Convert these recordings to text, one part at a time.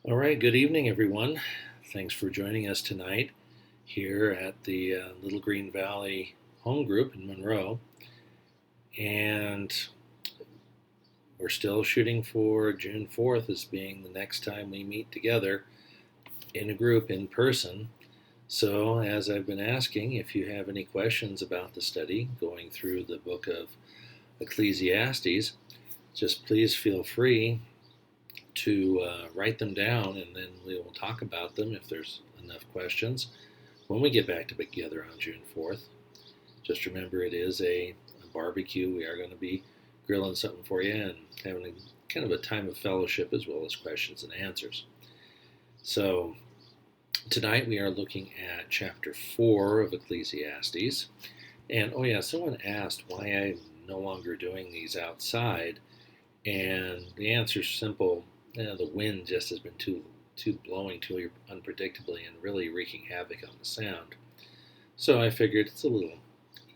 All right, good evening, everyone. Thanks for joining us tonight here at the Little Green Valley Home Group in Monroe. And we're still shooting for June 4th as being the next time we meet together in a group in person. So, as I've been asking, if you have any questions about the study going through the book of Ecclesiastes, just please feel free to write them down, and then we will talk about them if there's enough questions when we get back together on June 4th. Just remember, it is a barbecue. We are going to be grilling something for you and having kind of a time of fellowship as well as questions and answers. So, tonight we are looking at chapter 4 of Ecclesiastes. And someone asked why I'm no longer doing these outside. And the answer is simple. The wind just has been too blowing too unpredictably and really wreaking havoc on the sound. So I figured it's a little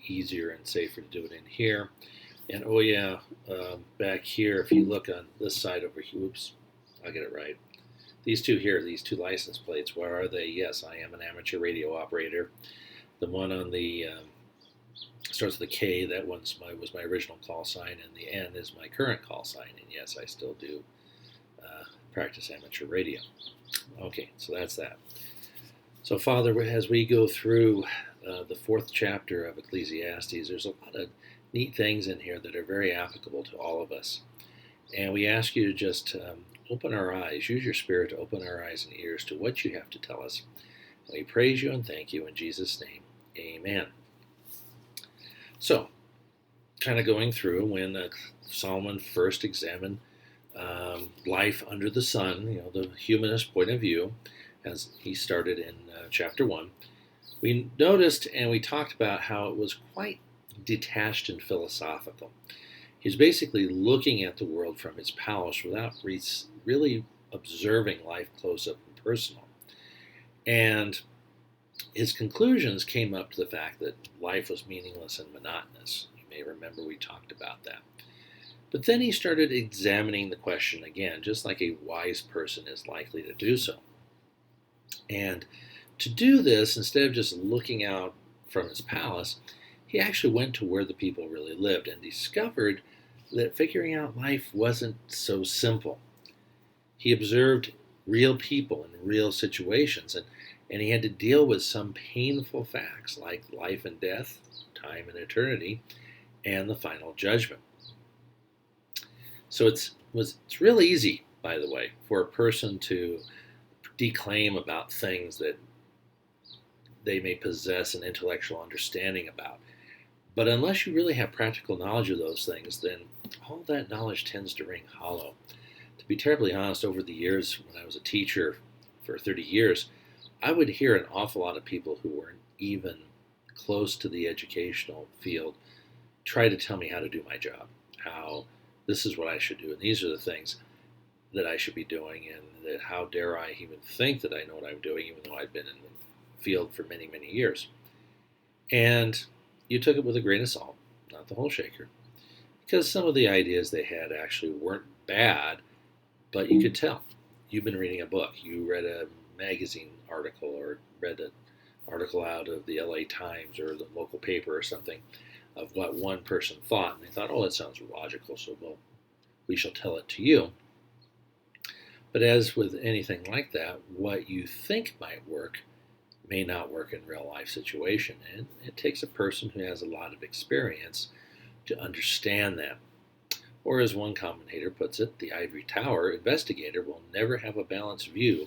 easier and safer to do it in here. And back here, if you look on this side over here, oops, I'll get it right. These two here, these two license plates, where are they? Yes, I am an amateur radio operator. The one on the starts with a K, that was my original call sign, and the N is my current call sign. And yes, I still do practice amateur radio. Okay, so that's that. So, Father, as we go through the 4th chapter of Ecclesiastes, there's a lot of neat things in here that are very applicable to all of us. And we ask you to just open our eyes, use your Spirit to open our eyes and ears to what you have to tell us. And we praise you and thank you in Jesus' name. Amen. So, kind of going through when Solomon first examined life under the sun, the humanist point of view, as he started in chapter 1, we noticed and we talked about how it was quite detached and philosophical. He's basically looking at the world from his palace without really observing life close up and personal. And his conclusions came up to the fact that life was meaningless and monotonous. You may remember we talked about that. But then he started examining the question again, just like a wise person is likely to do so. And to do this, instead of just looking out from his palace, he actually went to where the people really lived and discovered that figuring out life wasn't so simple. He observed real people in real situations, and he had to deal with some painful facts like life and death, time and eternity, and the final judgment. So it's real easy, by the way, for a person to declaim about things that they may possess an intellectual understanding about. But unless you really have practical knowledge of those things, then all that knowledge tends to ring hollow. To be terribly honest, over the years, when I was a teacher for 30 years, I would hear an awful lot of people who weren't even close to the educational field try to tell me how to do my job, how this is what I should do, and these are the things that I should be doing, and that how dare I even think that I know what I'm doing, even though I've been in the field for many, many years. And you took it with a grain of salt, not the whole shaker, because some of the ideas they had actually weren't bad, but you could tell. You've been reading a book, you read a magazine article, or read an article out of the LA Times or the local paper or something, of what one person thought, and they thought, oh, that sounds logical, so we shall tell it to you. But as with anything like that, what you think might work may not work in real life situation, and it takes a person who has a lot of experience to understand that. Or as one commentator puts it, the ivory tower investigator will never have a balanced view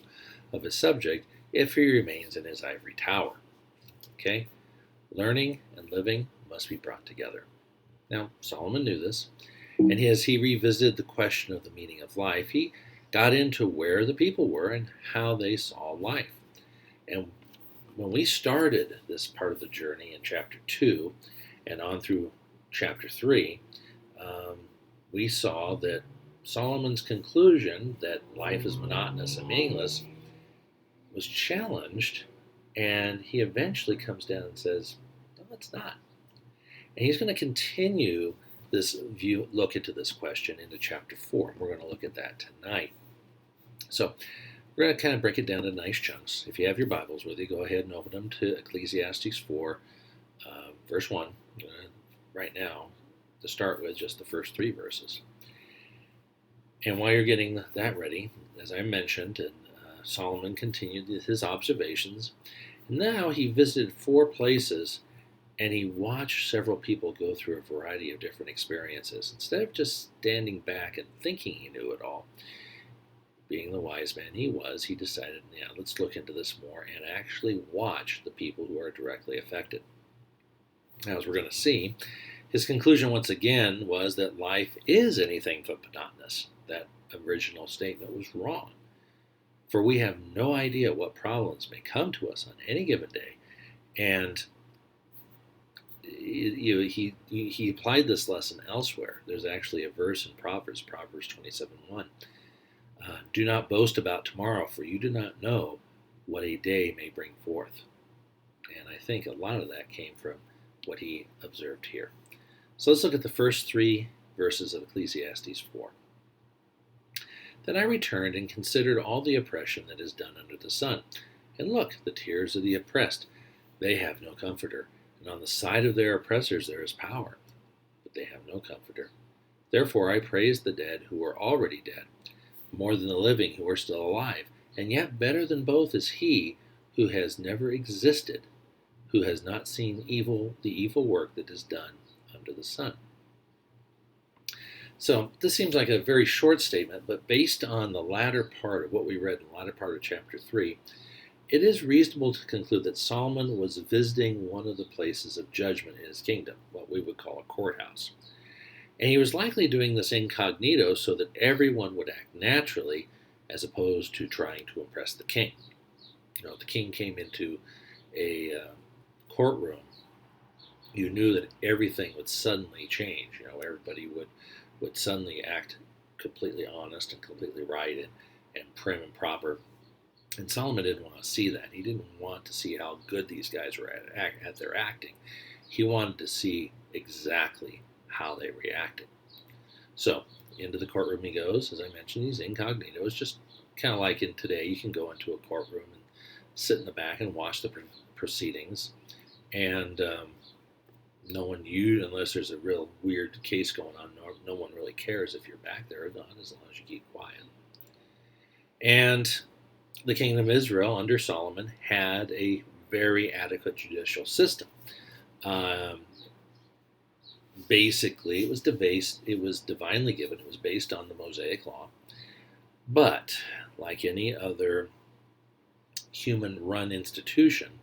of a subject if he remains in his ivory tower. Okay? Learning and living must be brought together. Now, Solomon knew this, and as he revisited the question of the meaning of life, he got into where the people were and how they saw life. And when we started this part of the journey in chapter 2 and on through chapter 3, we saw that Solomon's conclusion that life is monotonous and meaningless was challenged, and he eventually comes down and says, no, it's not. And he's going to continue this look into this question into chapter 4. We're going to look at that tonight. So We're going to kind of break it down into nice chunks. If you have your Bibles with you, go ahead and open them to Ecclesiastes 4, verse 1. Right now, to start with, just the first 3 verses. And while you're getting that ready, as I mentioned, Solomon continued his observations. And now he visited 4 places and he watched several people go through a variety of different experiences. Instead of just standing back and thinking he knew it all, being the wise man he was, he decided, yeah, let's look into this more and actually watch the people who are directly affected. Now, as we're going to see, his conclusion once again was that life is anything but monotonous. That original statement was wrong. For we have no idea what problems may come to us on any given day. And he applied this lesson elsewhere. There's actually a verse in Proverbs 27:1. Do not boast about tomorrow, for you do not know what a day may bring forth. And I think a lot of that came from what he observed here. So let's look at the first 3 verses of Ecclesiastes 4. Then I returned and considered all the oppression that is done under the sun. And look, the tears of the oppressed, they have no comforter. And on the side of their oppressors there is power, but they have no comforter. Therefore I praise the dead who are already dead, more than the living who are still alive. And yet better than both is he who has never existed, who has not seen the evil work that is done under the sun. So this seems like a very short statement, but based on the latter part of what we read in the latter part of chapter 3, it is reasonable to conclude that Solomon was visiting one of the places of judgment in his kingdom, what we would call a courthouse. And he was likely doing this incognito so that everyone would act naturally as opposed to trying to impress the king. If the king came into a courtroom, you knew that everything would suddenly change. Everybody would suddenly act completely honest and completely right and prim and proper. And Solomon didn't want to see that. He didn't want to see how good these guys were at their acting. He wanted to see exactly how they reacted. So into the courtroom he goes. As I mentioned, he's incognito. It's just kind of like in today, you can go into a courtroom and sit in the back and watch the proceedings. And no one, unless there's a real weird case going on, no one really cares if you're back there or not, as long as you keep quiet. And the kingdom of Israel under Solomon had a very adequate judicial system. Basically, it was divinely given. It was based on the Mosaic law. But like any other human-run institution,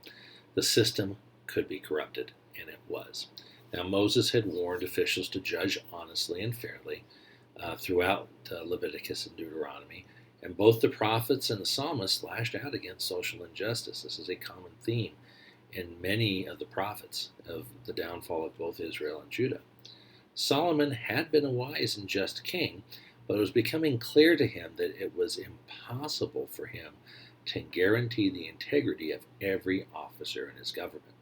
the system could be corrupted, and it was. Now, Moses had warned officials to judge honestly and fairly throughout Leviticus and Deuteronomy, and both the prophets and the psalmists lashed out against social injustice. This is a common theme in many of the prophets of the downfall of both Israel and Judah. Solomon had been a wise and just king, but it was becoming clear to him that it was impossible for him to guarantee the integrity of every officer in his government.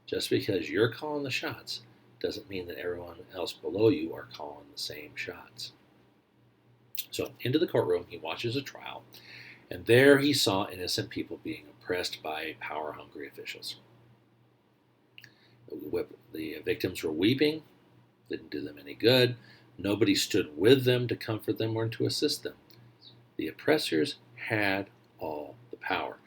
Just because you're calling the shots doesn't mean that everyone else below you are calling the same shots. So into the courtroom, he watches a trial, and there he saw innocent people being oppressed by power-hungry officials. The victims were weeping, didn't do them any good. Nobody stood with them to comfort them or to assist them. The oppressors had all the power,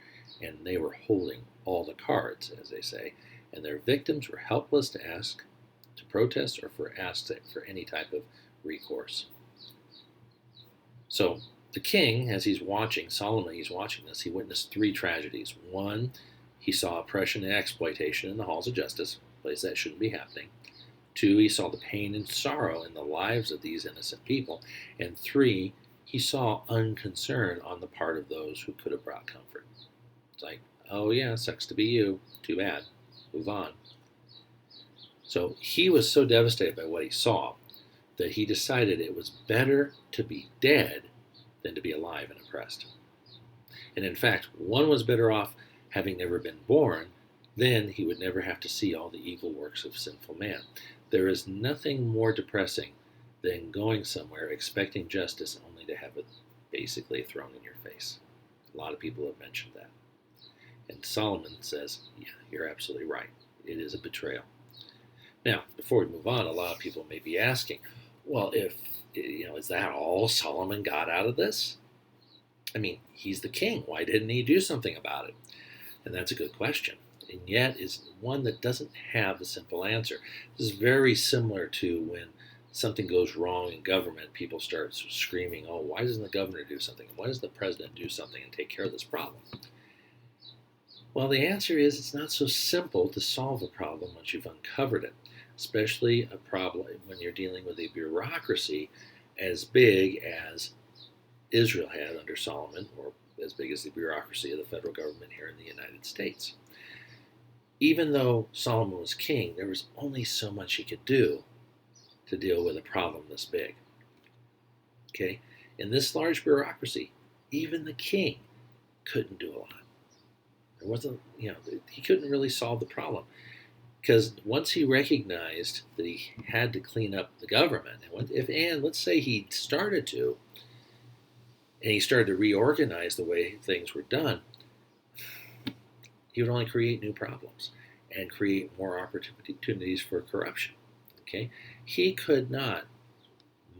and they were holding all the cards, as they say, and their victims were helpless to ask, to protest, or ask for any type of recourse. So the king, as he's watching, Solomon, he's watching this, he witnessed 3 tragedies. 1, he saw oppression and exploitation in the halls of justice, a place that shouldn't be happening. 2, he saw the pain and sorrow in the lives of these innocent people. And 3, he saw unconcern on the part of those who could have brought comfort. It's like, oh yeah, sucks to be you. Too bad. Move on. So he was so devastated by what he saw that he decided it was better to be dead than to be alive and oppressed. And in fact, one was better off having never been born, then he would never have to see all the evil works of sinful man. There is nothing more depressing than going somewhere expecting justice only to have it basically thrown in your face. A lot of people have mentioned that. And Solomon says, yeah, you're absolutely right. It is a betrayal. Now, before we move on, a lot of people may be asking, well, if, is that all Solomon got out of this? I mean, he's the king. Why didn't he do something about it? And that's a good question. And yet is one that doesn't have a simple answer. This is very similar to when something goes wrong in government, people start screaming, oh, why doesn't the governor do something? Why doesn't the president do something and take care of this problem? Well, the answer is it's not so simple to solve a problem once you've uncovered it, especially a problem when you're dealing with a bureaucracy as big as Israel had under Solomon, or as big as the bureaucracy of the federal government here in the United States. Even though Solomon was king, there was only so much he could do to deal with a problem this big. Okay? In this large bureaucracy, even the king couldn't do a lot. There wasn't, he couldn't really solve the problem. Because once he recognized that he had to clean up the government, and let's say he started to, and he started to reorganize the way things were done, he would only create new problems and create more opportunities for corruption. Okay, he could not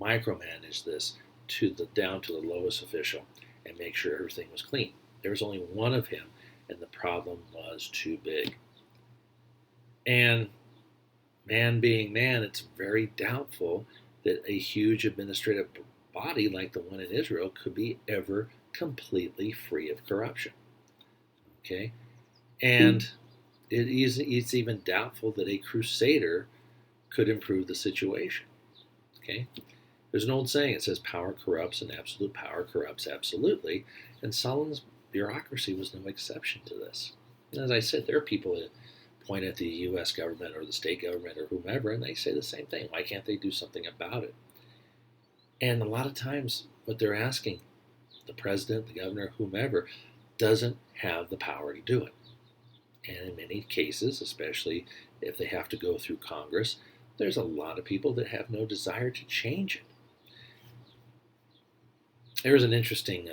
micromanage this down to the lowest official and make sure everything was clean. There was only one of him, and the problem was too big. And man being man, it's very doubtful that a huge administrative body like the one in Israel could be ever completely free of corruption. Okay? And it's even doubtful that a crusader could improve the situation. Okay? There's an old saying, it says power corrupts and absolute power corrupts absolutely, and Solomon's bureaucracy was no exception to this. And as I said, there are people that point at the U.S. government or the state government or whomever, and they say the same thing. Why can't they do something about it? And a lot of times what they're asking, the president, the governor, whomever, doesn't have the power to do it. And in many cases, especially if they have to go through Congress, there's a lot of people that have no desire to change it. There was an interesting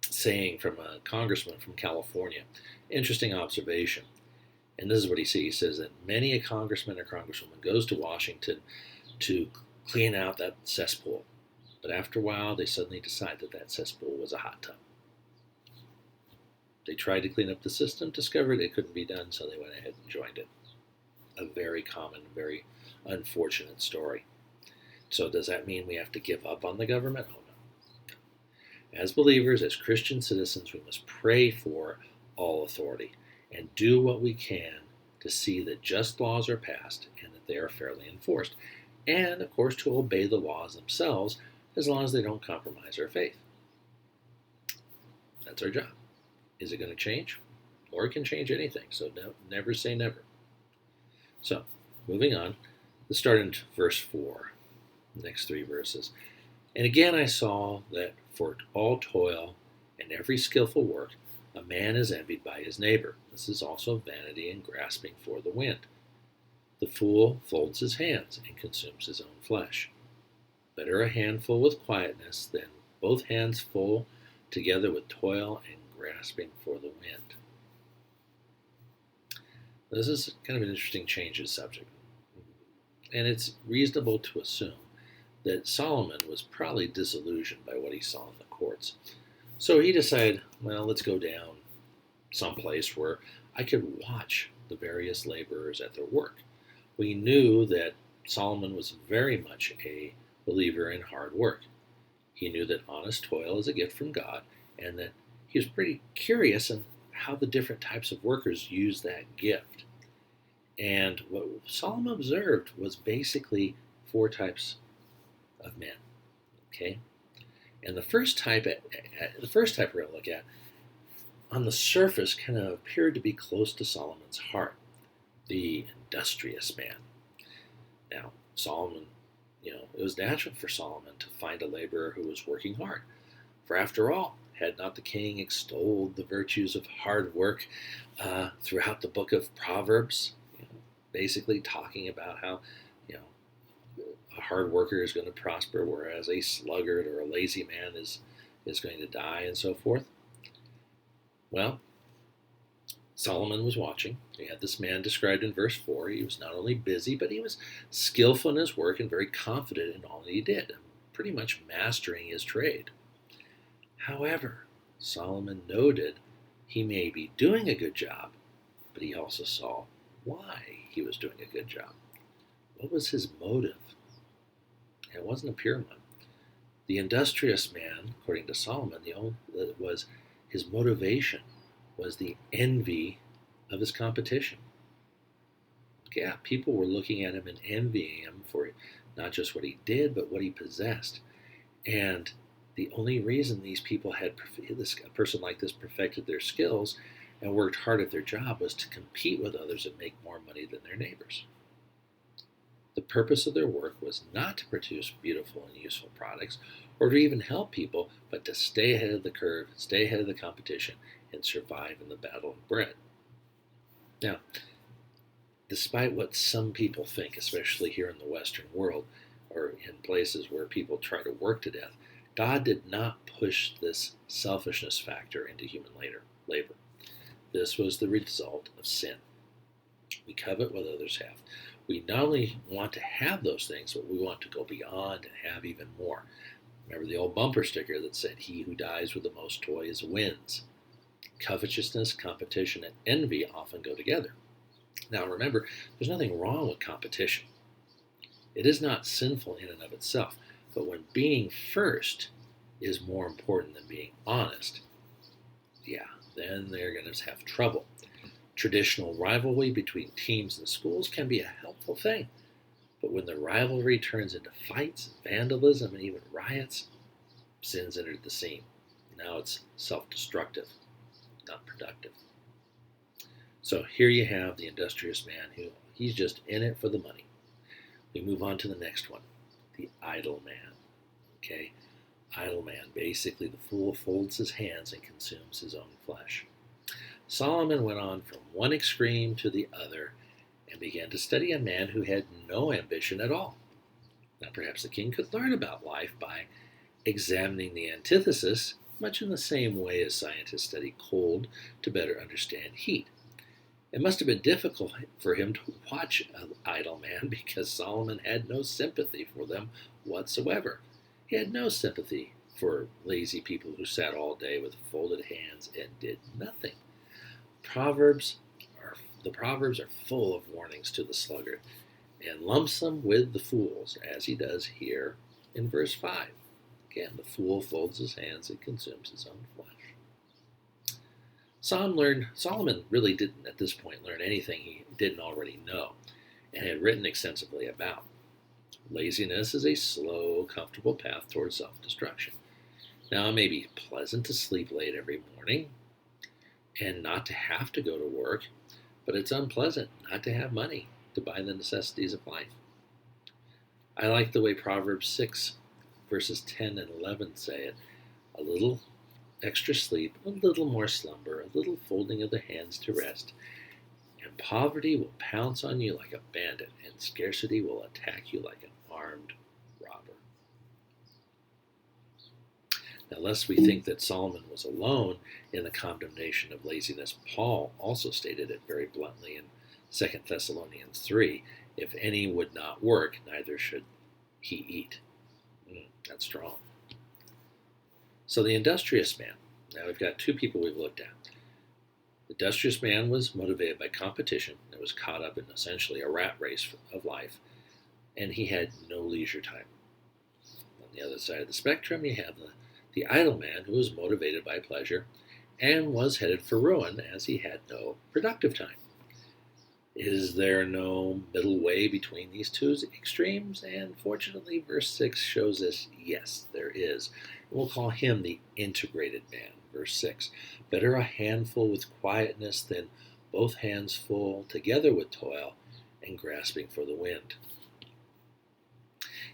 saying from a congressman from California, interesting observation. And this is what he says. He says that many a congressman or congresswoman goes to Washington to clean out that cesspool. But after a while, they suddenly decide that that cesspool was a hot tub. They tried to clean up the system, discovered it couldn't be done, so they went ahead and joined it. A very common, very unfortunate story. So does that mean we have to give up on the government? Oh, no. As believers, as Christian citizens, we must pray for all authority and do what we can to see that just laws are passed and that they are fairly enforced. And, of course, to obey the laws themselves as long as they don't compromise our faith. That's our job. Is it going to change? Or it can change anything, so never say never. So, moving on, let's start in verse 4, the next 3 verses. And again I saw that for all toil and every skillful work, a man is envied by his neighbor. This is also vanity and grasping for the wind. The fool folds his hands and consumes his own flesh. Better a handful with quietness than both hands full together with toil and grasping for the wind. This is kind of an interesting change of subject. And it's reasonable to assume that Solomon was probably disillusioned by what he saw in the courts. So he decided, well, let's go down someplace where I could watch the various laborers at their work. We knew that Solomon was very much a believer in hard work. He knew that honest toil is a gift from God, and that he was pretty curious in how the different types of workers use that gift. And what Solomon observed was basically 4 types of men. Okay, and the first type we're going to look at, on the surface, kind of appeared to be close to Solomon's heart, the industrious man. Now, Solomon, it was natural for Solomon to find a laborer who was working hard. For after all, had not the king extolled the virtues of hard work throughout the book of Proverbs, basically talking about how a hard worker is going to prosper, whereas a sluggard or a lazy man is going to die, and so forth. Well, Solomon was watching. He had this man described in verse 4. He was not only busy, but he was skillful in his work and very confident in all that he did, pretty much mastering his trade. However, Solomon noted he may be doing a good job, but he also saw why he was doing a good job. What was his motive? It wasn't a pure one. The industrious man, according to Solomon, was his motivation was the envy of his competition. Yeah, people were looking at him and envying him for not just what he did, but what he possessed. And the only reason these people a person like this perfected their skills and worked hard at their job was to compete with others and make more money than their neighbors. The purpose of their work was not to produce beautiful and useful products or to even help people, but to stay ahead of the curve, stay ahead of the competition, and survive in the battle of bread. Now, despite what some people think, especially here in the Western world or in places where people try to work to death, God did not push this selfishness factor into human labor. This was the result of sin. We covet what others have. We not only want to have those things, but we want to go beyond and have even more. Remember the old bumper sticker that said, "He who dies with the most toys wins." Covetousness, competition, and envy often go together. Now remember, there's nothing wrong with competition. It is not sinful in and of itself, but when being first is more important than being honest, then they're going to have trouble. Traditional rivalry between teams and schools can be a helpful thing, but when the rivalry turns into fights, vandalism, and even riots, sin's entered the scene. Now it's self-destructive, not productive. So here you have the industrious man he's just in it for the money. We move on to the next one, the idle man. Okay, idle man, basically the fool folds his hands and consumes his own flesh. Solomon went on from one extreme to the other and began to study a man who had no ambition at all. Now perhaps the king could learn about life by examining the antithesis, much in the same way as scientists study cold to better understand heat. It must have been difficult for him to watch an idle man because Solomon had no sympathy for them whatsoever. He had no sympathy for lazy people who sat all day with folded hands and did nothing. The Proverbs are full of warnings to the sluggard and lumps them with the fools, as he does here in verse 5. Again, the fool folds his hands and consumes his own flesh. Solomon really didn't at this point learn anything he didn't already know and had written extensively about. Laziness is a slow, comfortable path towards self-destruction. Now, it may be pleasant to sleep late every morning and not to have to go to work, but it's unpleasant not to have money to buy the necessities of life. I like the way Proverbs 6, verses 10 and 11 say it. A little extra sleep, a little more slumber, a little folding of the hands to rest, and poverty will pounce on you like a bandit, and scarcity will attack you like an armed robber. Now, lest we think that Solomon was alone in the condemnation of laziness, Paul also stated it very bluntly in 2 Thessalonians 3, "If any would not work, neither should he eat." That's strong. So the industrious man. Now we've got two people we've looked at. The industrious man was motivated by competition and was caught up in essentially a rat race of life, and he had no leisure time. On the other side of the spectrum, you have the idle man who was motivated by pleasure and was headed for ruin as he had no productive time. Is there no middle way between these two extremes? And fortunately, verse 6 shows us, yes, there is. And we'll call him the integrated man. Verse 6, "Better a handful with quietness than both hands full, together with toil and grasping for the wind."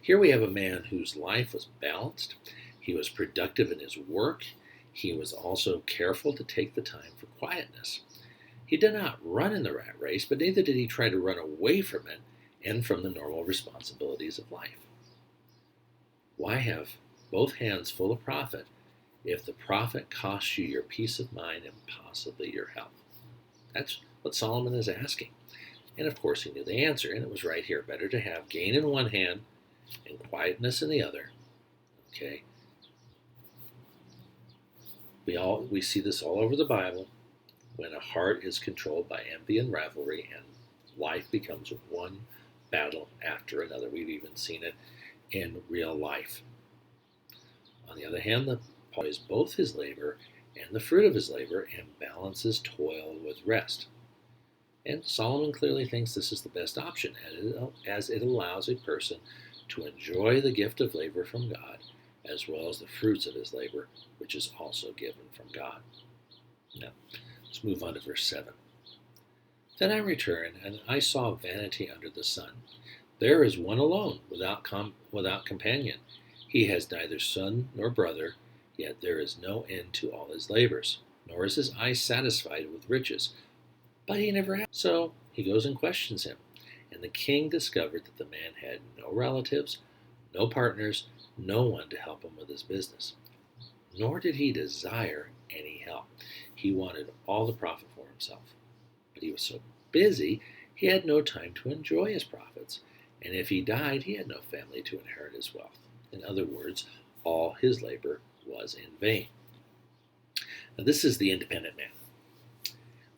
Here we have a man whose life was balanced. He was productive in his work. He was also careful to take the time for quietness. He did not run in the rat race, but neither did he try to run away from it and from the normal responsibilities of life. Why have both hands full of profit if the profit costs you your peace of mind and possibly your health? That's what Solomon is asking. And of course, he knew the answer, and it was right here. Better to have gain in one hand and quietness in the other. Okay? We see this all over the Bible when a heart is controlled by envy and rivalry, and life becomes one battle after another. We've even seen it in real life. On the other hand, the Paul is both his labor and the fruit of his labor and balances toil with rest. And Solomon clearly thinks this is the best option, as it allows a person to enjoy the gift of labor from God, as well as the fruits of his labor, which is also given from God. Now, let's move on to verse 7. Then I returned, and I saw vanity under the sun. There is one alone, without companion. He has neither son nor brother, yet there is no end to all his labors, nor is his eye satisfied with riches. But he never had. So he goes and questions him. And the king discovered that the man had no relatives, no partners, no one to help him with his business. Nor did he desire any help. He wanted all the profit for himself. But he was so busy, he had no time to enjoy his profits. And if he died, he had no family to inherit his wealth. In other words, all his labor was in vain. Now, this is the independent man,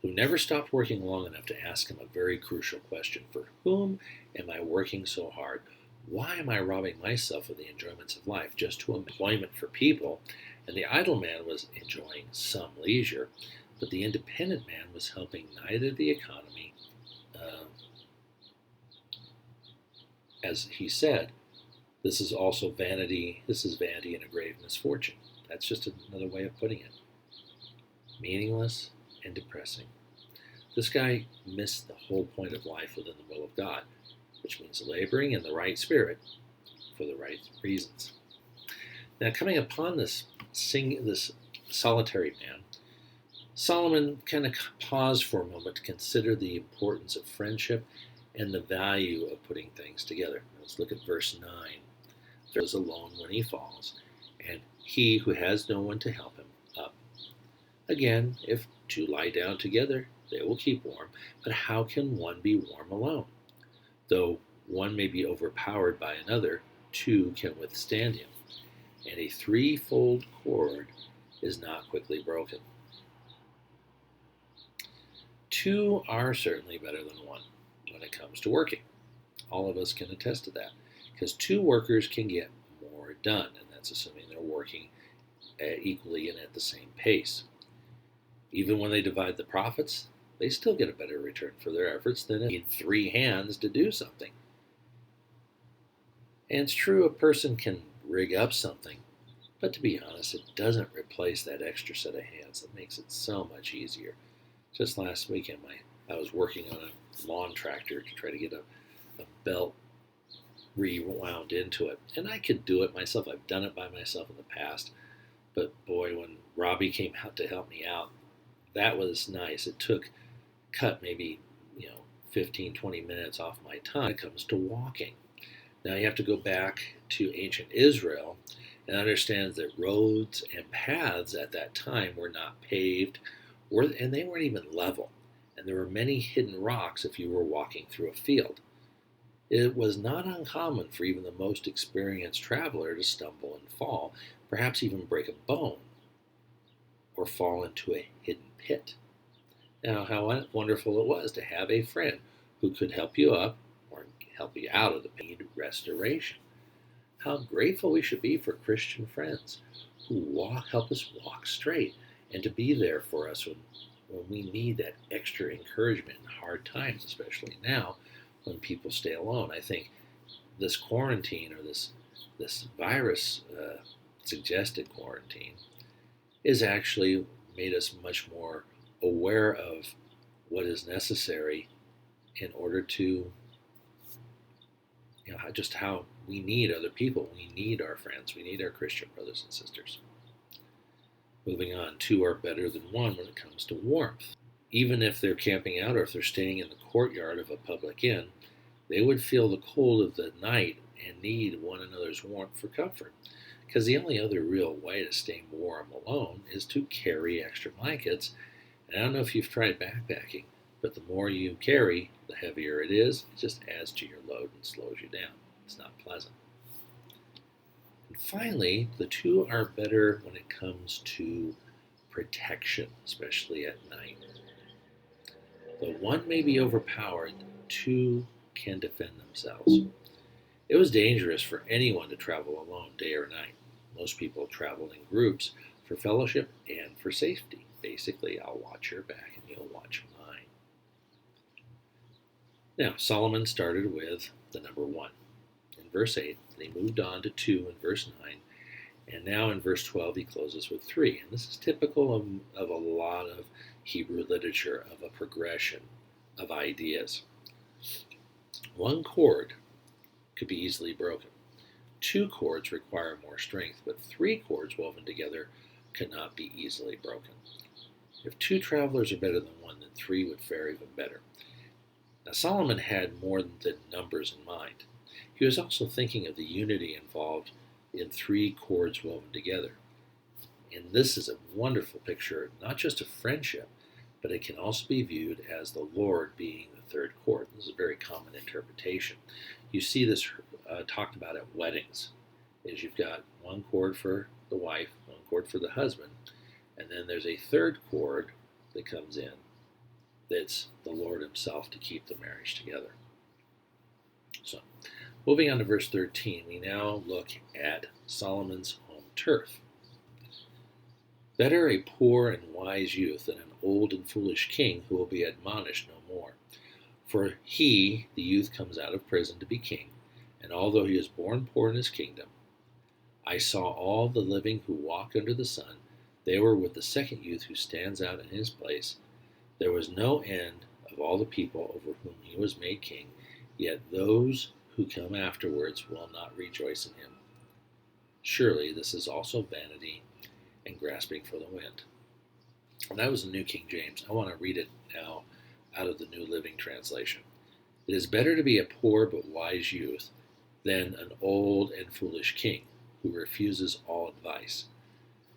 who never stopped working long enough to ask him a very crucial question. For whom am I working so hard? Why am I robbing myself of the enjoyments of life just to employment for people? And the idle man was enjoying some leisure, but the independent man was helping neither the economy, as he said, this is vanity and a grave misfortune. That's just another way of putting it. Meaningless and depressing. This guy missed the whole point of life within the will of God, which means laboring in the right spirit for the right reasons. Now, coming upon this solitary man, Solomon kind of paused for a moment to consider the importance of friendship and the value of putting things together. Let's look at verse 9. There is alone when he falls, and he who has no one to help him up. Again, if two lie down together, they will keep warm, but how can one be warm alone? Though one may be overpowered by another, two can withstand him, and a threefold cord is not quickly broken. Two are certainly better than one when it comes to working. All of us can attest to that, because two workers can get more done, and that's assuming they're working equally and at the same pace. Even when they divide the profits, they still get a better return for their efforts than if they need three hands to do something. And it's true a person can rig up something, but to be honest, it doesn't replace that extra set of hands that makes it so much easier. Just last weekend, I was working on a lawn tractor to try to get a belt rewound into it, and I could do it myself. I've done it by myself in the past, but boy, when Robbie came out to help me out, that was nice. It cut maybe 15, 20 minutes off my time when it comes to walking. Now you have to go back to ancient Israel and understand that roads and paths at that time were not paved, and they weren't even level. And there were many hidden rocks if you were walking through a field. It was not uncommon for even the most experienced traveler to stumble and fall, perhaps even break a bone, or fall into a hidden pit. Now, how wonderful it was to have a friend who could help you up or help you out of the pain restoration. How grateful we should be for Christian friends who help us walk straight and to be there for us when we need that extra encouragement in hard times, especially now when people stay alone. I think this quarantine, or this virus suggested quarantine, is actually made us much more aware of what is necessary in order to, just how we need other people. We need our friends. We need our Christian brothers and sisters. Moving on, two are better than one when it comes to warmth. Even if they're camping out or if they're staying in the courtyard of a public inn, they would feel the cold of the night and need one another's warmth for comfort. because the only other real way to stay warm alone is to carry extra blankets. And I don't know if you've tried backpacking, but the more you carry, the heavier it is. It just adds to your load and slows you down. It's not pleasant. And finally, the two are better when it comes to protection, especially at night. Though one may be overpowered, two can defend themselves. It was dangerous for anyone to travel alone day or night. Most people travel in groups for fellowship and for safety. Basically, I'll watch your back and you'll watch mine. Now, Solomon started with the number 1 in verse 8, and he moved on to 2 in verse 9, and now in verse 12 he closes with 3. And this is typical of a lot of Hebrew literature, of a progression of ideas. One chord could be easily broken. 2 chords require more strength, but 3 chords woven together cannot be easily broken. If 2 travelers are better than 1, then 3 would fare even better. Now, Solomon had more than numbers in mind. He was also thinking of the unity involved in 3 chords woven together. And this is a wonderful picture, not just of friendship, but it can also be viewed as the Lord being the 3rd chord. This is a very common interpretation. You see this talked about at weddings, is you've got 1 chord for the wife, 1 chord for the husband, and then there's a 3rd chord that comes in that's the Lord himself to keep the marriage together. So, moving on to verse 13, we now look at Solomon's home turf. Better a poor and wise youth than an old and foolish king who will be admonished no more. For he, the youth, comes out of prison to be king, and although he is born poor in his kingdom, I saw all the living who walk under the sun. They were with the second youth who stands out in his place. There was no end of all the people over whom he was made king, yet those who come afterwards will not rejoice in him. Surely this is also vanity and grasping for the wind. And that was the New King James. I want to read it now out of the New Living Translation. It is better to be a poor but wise youth than an old and foolish king who refuses all advice.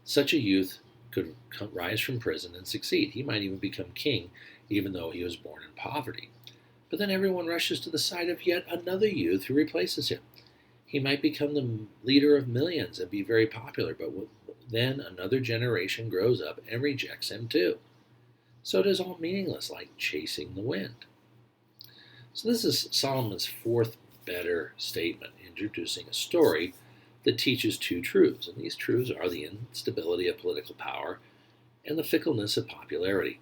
Such a youth could rise from prison and succeed. He might even become king, even though he was born in poverty. But then everyone rushes to the side of yet another youth who replaces him. He might become the leader of millions and be very popular, but then another generation grows up and rejects him too. So it is all meaningless, like chasing the wind. So this is Solomon's 4th better statement, introducing a story that teaches 2 truths. And these truths are the instability of political power and the fickleness of popularity.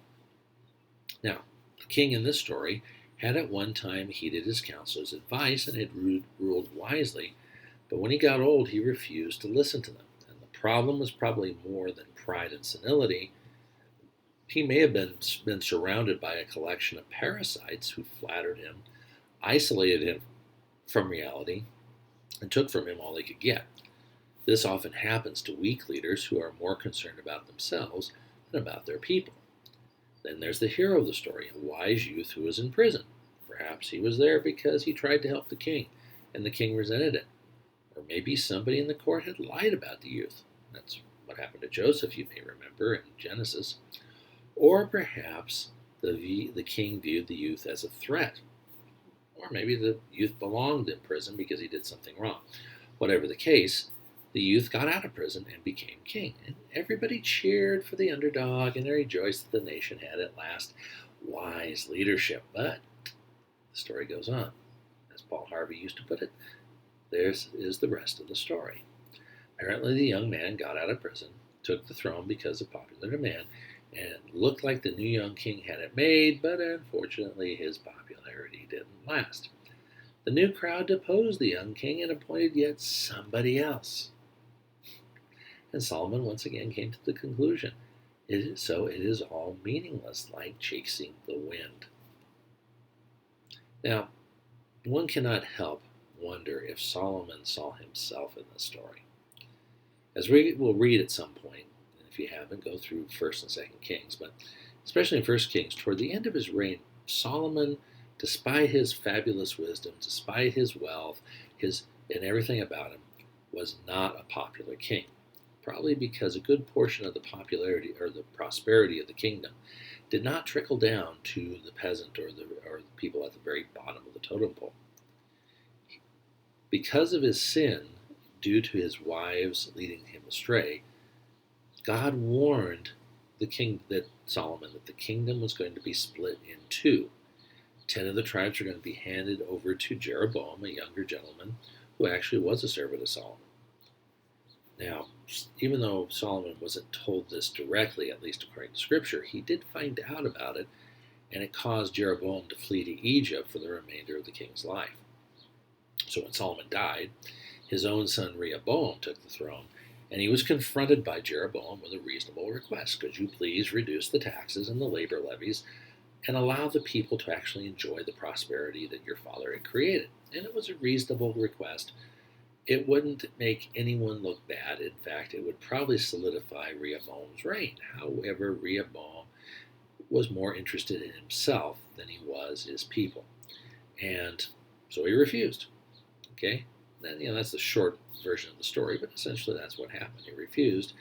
Now, the king in this story had at one time heeded his counselors' advice and had ruled wisely, but when he got old, he refused to listen to them. And the problem was probably more than pride and senility. He may have been surrounded by a collection of parasites who flattered him, isolated him from reality, and took from him all they could get. This often happens to weak leaders who are more concerned about themselves than about their people. Then there's the hero of the story, a wise youth who was in prison. Perhaps he was there because he tried to help the king, and the king resented it. Or maybe somebody in the court had lied about the youth. That's what happened to Joseph, you may remember, in Genesis. Or perhaps the king viewed the youth as a threat. Or maybe the youth belonged in prison because he did something wrong. Whatever the case, the youth got out of prison and became king. And everybody cheered for the underdog and rejoiced that the nation had at last wise leadership. But the story goes on. As Paul Harvey used to put it, there is the rest of the story. Apparently the young man got out of prison, took the throne because of popular demand, and looked like the new young king had it made, but unfortunately his popularity didn't last. The new crowd deposed the young king and appointed yet somebody else. And Solomon once again came to the conclusion, it is all meaningless, like chasing the wind. Now, one cannot help wonder if Solomon saw himself in this story. As we will read at some point, and if you haven't, go through 1st and 2nd Kings, but especially in 1st Kings, toward the end of his reign, Solomon, despite his fabulous wisdom, despite his wealth, and everything about him, was not a popular king, probably because a good portion of the popularity or the prosperity of the kingdom did not trickle down to the peasant or the people at the very bottom of the totem pole. Because of his sin, due to his wives leading him astray, God warned Solomon that the kingdom was going to be split in two. 10 of the tribes are going to be handed over to Jeroboam, a younger gentleman who actually was a servant of Solomon. Now, even though Solomon wasn't told this directly, at least according to Scripture, he did find out about it, and it caused Jeroboam to flee to Egypt for the remainder of the king's life. So when Solomon died, his own son Rehoboam took the throne, and he was confronted by Jeroboam with a reasonable request. Could you please reduce the taxes and the labor levies and allow the people to actually enjoy the prosperity that your father had created? And it was a reasonable request. It wouldn't make anyone look bad. In fact, it would probably solidify Rehoboam's reign. However, Rehoboam was more interested in himself than he was his people. And so he refused. Okay? Then, that's the short version of the story, but essentially that's what happened. He refused,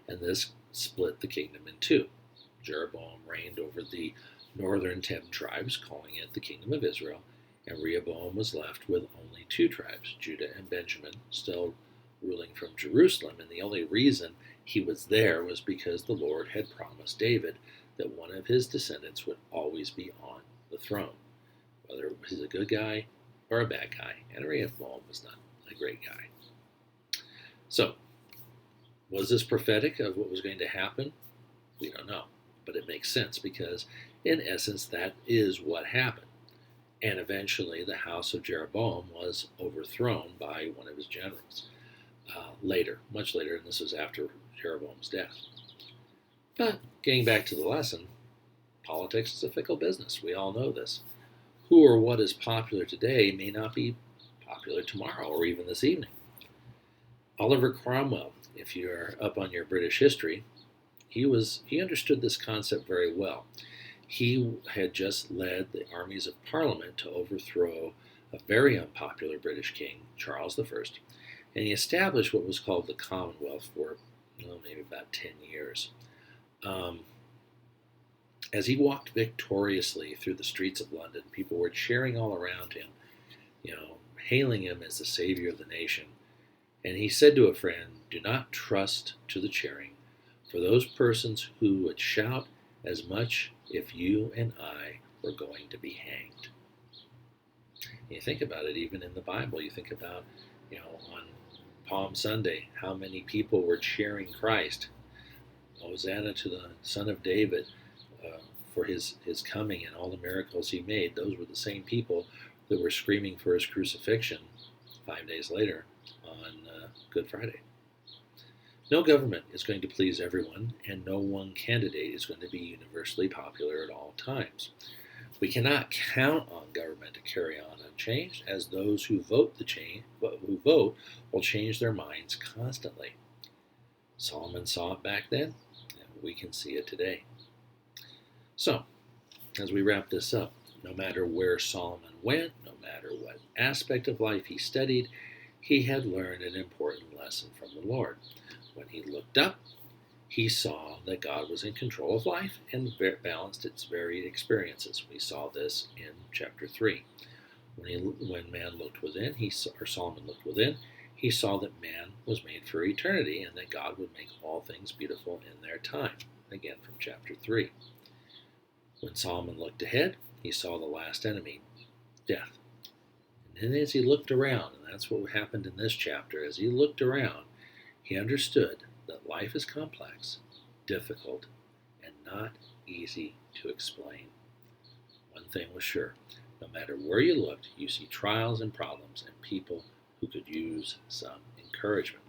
and this split the kingdom in two. Jeroboam reigned over the northern 10 tribes, calling it the kingdom of Israel, and Rehoboam was left with only 2 tribes, Judah and Benjamin, still ruling from Jerusalem. And the only reason he was there was because the Lord had promised David that one of his descendants would always be on the throne, whether he's a good guy or a bad guy. And Rehoboam was not a great guy. So, was this prophetic of what was going to happen? We don't know, but it makes sense because, in essence, that is what happened. And eventually the house of Jeroboam was overthrown by one of his generals much later, and this was after Jeroboam's death. But getting back to the lesson, politics is a fickle business. We all know this. Who or what is popular today may not be popular tomorrow or even this evening. Oliver Cromwell, if you're up on your British history, he understood this concept very well. He had just led the armies of Parliament to overthrow a very unpopular British king, Charles I, and he established what was called the Commonwealth for maybe about 10 years. As he walked victoriously through the streets of London, people were cheering all around him, hailing him as the savior of the nation. And he said to a friend, "Do not trust to the cheering, for those persons who would shout as much if you and I were going to be hanged." And you think about it, even in the Bible, you think about, on Palm Sunday, how many people were cheering Christ. Hosanna to the Son of David for his coming and all the miracles he made. Those were the same people that were screaming for his crucifixion 5 days later on Good Friday. No government is going to please everyone, and no one candidate is going to be universally popular at all times. We cannot count on government to carry on unchanged, as those who vote will change their minds constantly. Solomon saw it back then, and we can see it today. So, as we wrap this up, no matter where Solomon went, no matter what aspect of life he studied, he had learned an important lesson from the Lord. When he looked up, he saw that God was in control of life and balanced its varied experiences. We saw this in chapter 3. When man looked within, Solomon looked within, he saw that man was made for eternity and that God would make all things beautiful in their time. Again from chapter 3. When Solomon looked ahead, he saw the last enemy, death. And then as he looked around, and that's what happened in this chapter, as he looked around, he understood that life is complex, difficult, and not easy to explain. One thing was sure, no matter where you looked, you see trials and problems and people who could use some encouragement.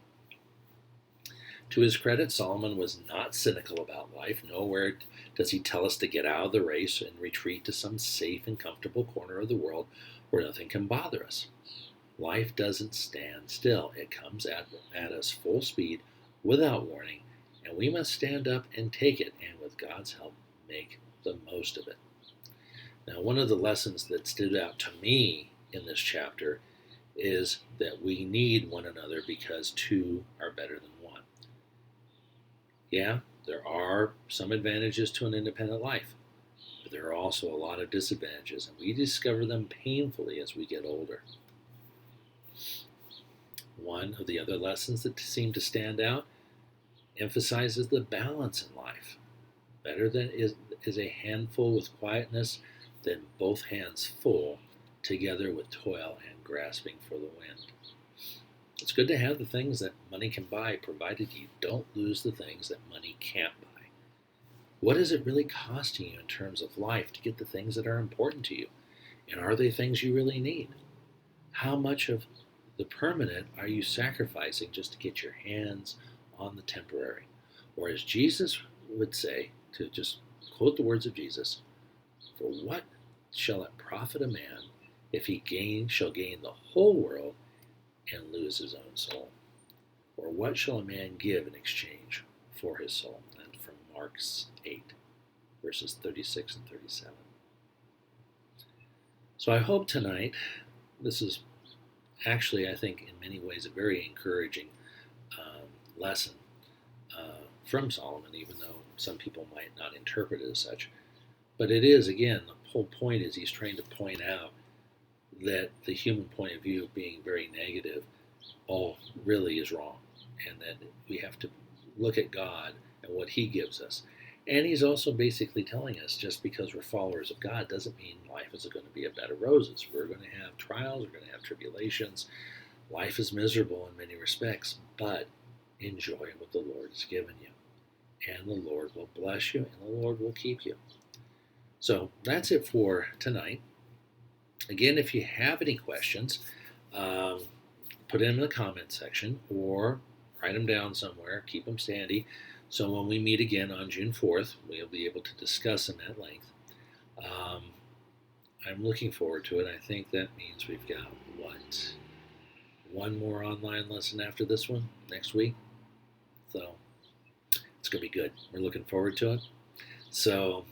To his credit, Solomon was not cynical about life. Nowhere does he tell us to get out of the race and retreat to some safe and comfortable corner of the world where nothing can bother us. Life doesn't stand still. It comes at us full speed without warning, and we must stand up and take it, and with God's help, make the most of it. Now, one of the lessons that stood out to me in this chapter is that we need one another because two are better than one. Yeah, there are some advantages to an independent life, but there are also a lot of disadvantages, and we discover them painfully as we get older. One of the other lessons that seem to stand out emphasizes the balance in life. Better than is a handful with quietness than both hands full together with toil and grasping for the wind. It's good to have the things that money can buy, provided you don't lose the things that money can't buy. What is it really costing you in terms of life to get the things that are important to you? And are they things you really need? How much of the permanent are you sacrificing just to get your hands on the temporary? Or as Jesus would say, to just quote the words of Jesus, for what shall it profit a man if he shall gain the whole world and lose his own soul? Or what shall a man give in exchange for his soul? And from Mark 8, verses 36 and 37. So I hope tonight, this is actually, I think, in many ways a very encouraging lesson from Solomon, even though some people might not interpret it as such. But it is, again, the whole point is he's trying to point out that the human point of view, being very negative, all really is wrong, and that we have to look at God and what he gives us. And he's also basically telling us just because we're followers of God doesn't mean life is going to be a bed of roses. We're going to have trials, we're going to have tribulations. Life is miserable in many respects, but enjoy what the Lord has given you. And the Lord will bless you, and the Lord will keep you. So that's it for tonight. Again, if you have any questions, put them in the comment section or write them down somewhere. Keep them handy. So when we meet again on June 4th, we'll be able to discuss them at length. I'm looking forward to it. I think that means we've got, one more online lesson after this one next week. So it's going to be good. We're looking forward to it. So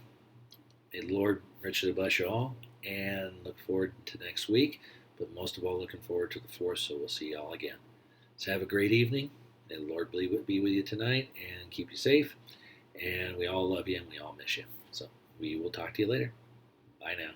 may the Lord richly bless you all, and look forward to next week. But most of all, looking forward to the 4th, so we'll see you all again. So have a great evening. May the Lord be with you tonight and keep you safe. And we all love you and we all miss you. So we will talk to you later. Bye now.